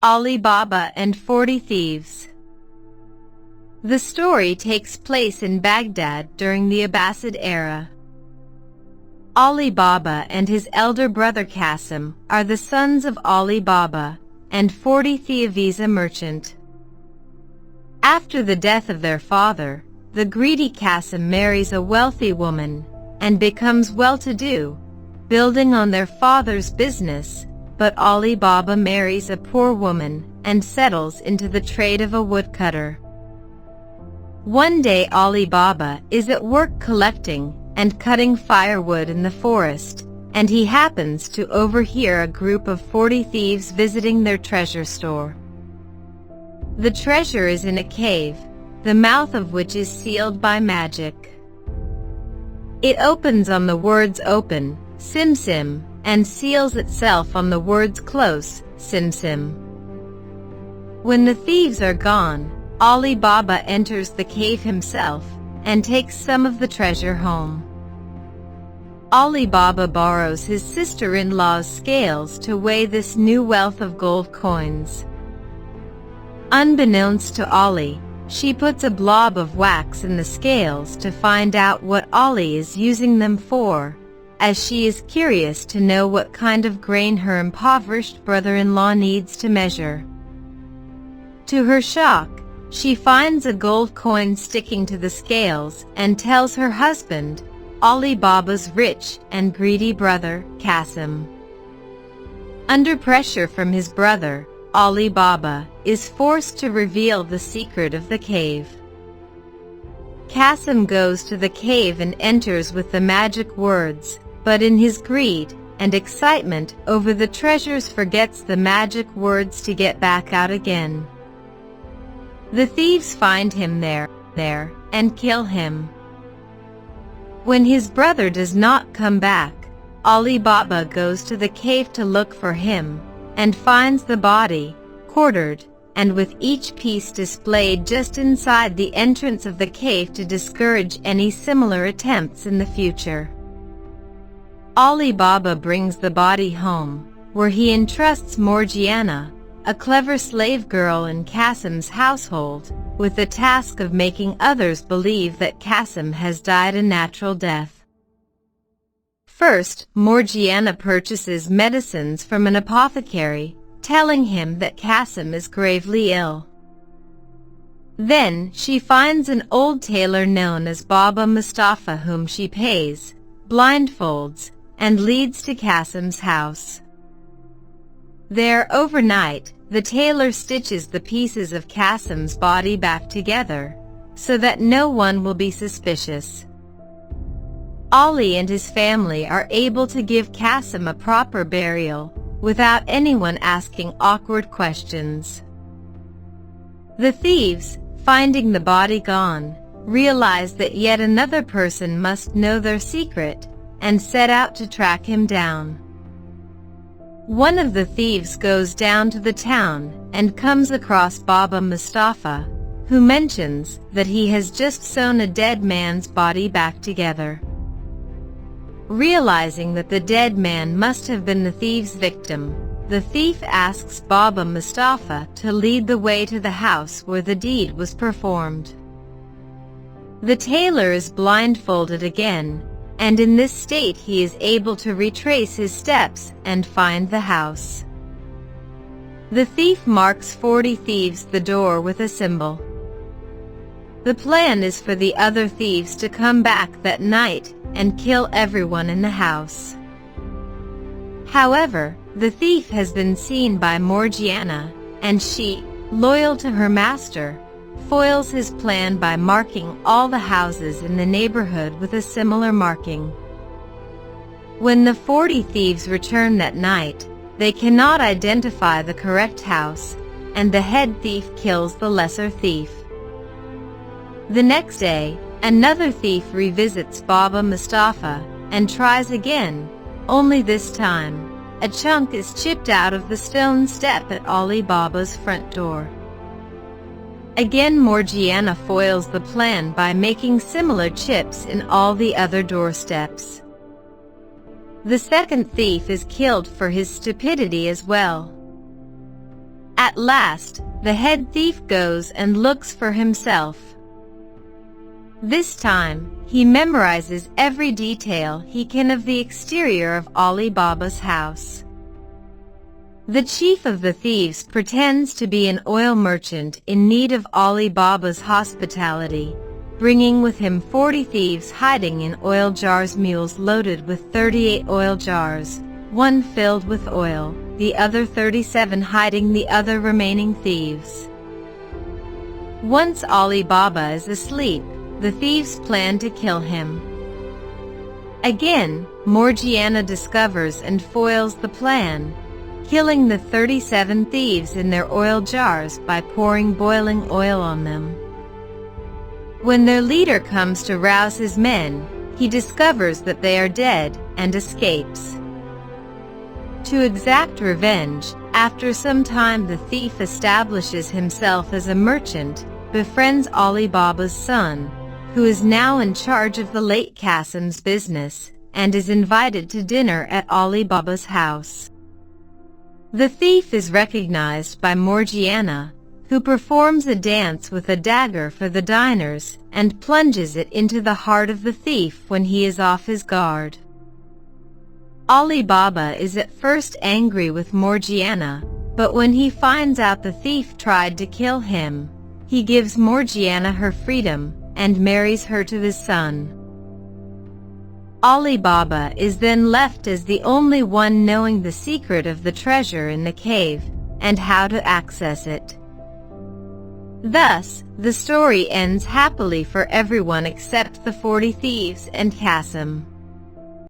Ali Baba and 40 Thieves. The story takes place in Baghdad during the Abbasid era. Ali Baba and his elder brother Qasim are the sons of Ali Baba and 40 Thieves, a merchant. After the death of their father, the greedy Qasim marries a wealthy woman and becomes well-to-do, building on their father's business. But Ali Baba marries a poor woman and settles into the trade of a woodcutter. One day Ali Baba is at work collecting and cutting firewood in the forest, and he happens to overhear a group of 40 thieves visiting their treasure store. The treasure is in a cave, the mouth of which is sealed by magic. It opens on the words open, Sim Sim, and seals itself on the words close, Sim Sim. When the thieves are gone, Ali Baba enters the cave himself and takes some of the treasure home. Ali Baba borrows his sister-in-law's scales to weigh this new wealth of gold coins. Unbeknownst to Ali, she puts a blob of wax in the scales to find out what Ali is using them for, as she is curious to know what kind of grain her impoverished brother-in-law needs to measure. To her shock, she finds a gold coin sticking to the scales and tells her husband, Ali Baba's rich and greedy brother, Qasim. Under pressure from his brother, Ali Baba is forced to reveal the secret of the cave. Qasim goes to the cave and enters with the magic words, but in his greed and excitement over the treasures forgets the magic words to get back out again. The thieves find him there and kill him. When his brother does not come back, Ali Baba goes to the cave to look for him and finds the body, quartered, and with each piece displayed just inside the entrance of the cave to discourage any similar attempts in the future. Ali Baba brings the body home, where he entrusts Morgiana, a clever slave girl in Qasim's household, with the task of making others believe that Qasim has died a natural death. First, Morgiana purchases medicines from an apothecary, telling him that Qasim is gravely ill. Then, she finds an old tailor known as Baba Mustafa whom she pays, blindfolds, and leads to Qasim's house. There, overnight, the tailor stitches the pieces of Qasim's body back together, so that no one will be suspicious. Ali and his family are able to give Qasim a proper burial, without anyone asking awkward questions. The thieves, finding the body gone, realize that yet another person must know their secret, and set out to track him down. One of the thieves goes down to the town and comes across Baba Mustafa, who mentions that he has just sewn a dead man's body back together. Realizing that the dead man must have been the thief's victim, the thief asks Baba Mustafa to lead the way to the house where the deed was performed. The tailor is blindfolded again, and in this state he is able to retrace his steps and find the house. The thief marks 40 thieves the door with a symbol. The plan is for the other thieves to come back that night and kill everyone in the house. However, the thief has been seen by Morgiana, and she, loyal to her master, foils his plan by marking all the houses in the neighborhood with a similar marking. When the 40 thieves return that night, they cannot identify the correct house, and the head thief kills the lesser thief. The next day, another thief revisits Baba Mustafa and tries again, only this time, a chunk is chipped out of the stone step at Ali Baba's front door. Again, Morgiana foils the plan by making similar chips in all the other doorsteps. The second thief is killed for his stupidity as well. At last, the head thief goes and looks for himself. This time, he memorizes every detail he can of the exterior of Ali Baba's house. The chief of the thieves pretends to be an oil merchant in need of Ali Baba's hospitality, bringing with him 40 thieves hiding in oil jars, mules loaded with 38 oil jars, one filled with oil, the other 37 hiding the other remaining thieves. Once Ali Baba is asleep, the thieves plan to kill him. Again, Morgiana discovers and foils the plan, killing the 37 thieves in their oil jars by pouring boiling oil on them. When their leader comes to rouse his men, he discovers that they are dead and escapes. To exact revenge, after some time the thief establishes himself as a merchant, befriends Ali Baba's son, who is now in charge of the late Qasim's business, and is invited to dinner at Ali Baba's house. The thief is recognized by Morgiana, who performs a dance with a dagger for the diners and plunges it into the heart of the thief when he is off his guard. Ali Baba is at first angry with Morgiana, but when he finds out the thief tried to kill him, he gives Morgiana her freedom and marries her to his son. Ali Baba is then left as the only one knowing the secret of the treasure in the cave and how to access it. Thus, the story ends happily for everyone except the 40 thieves and Qasim.